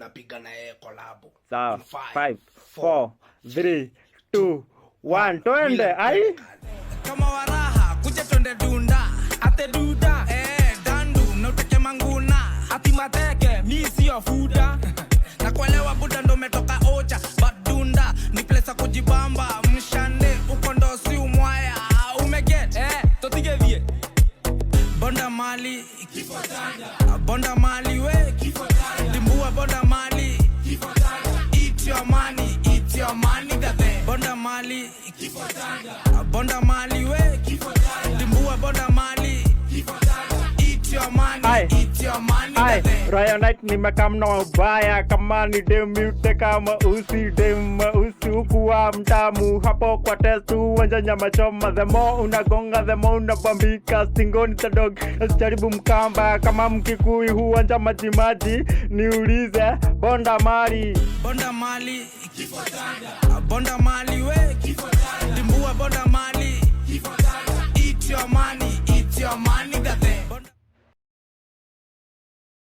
napiga na yeye collab. Sawa. 5 4 3 2 1 twende. Ai kama waraha kuja twende dunda ate duda dandu na uteke manguna ati mateke mi sio fuda na kuelewa buda ndo metoka ocha badunda ni place kujibamba mshande uko ndo si umwaya umeget totige vie bonda mali kifotanga bonda mali we kifotanga limbua bonda mali kifotanga eat your money that bonda mali kifotanga bonda mali we kifotanga limbua bonda mali kifotanga eat your money that Ryan Knight nimekamna ubaya kama ni demute kama usi kuwa mtamu hapo kwa testu wanja nyama choma the more unagonga the more unabambika stingoni the dog jaribu mkamba kama mkikuyu huanja majimaji niulize bonda mali kifotanga bonda mali we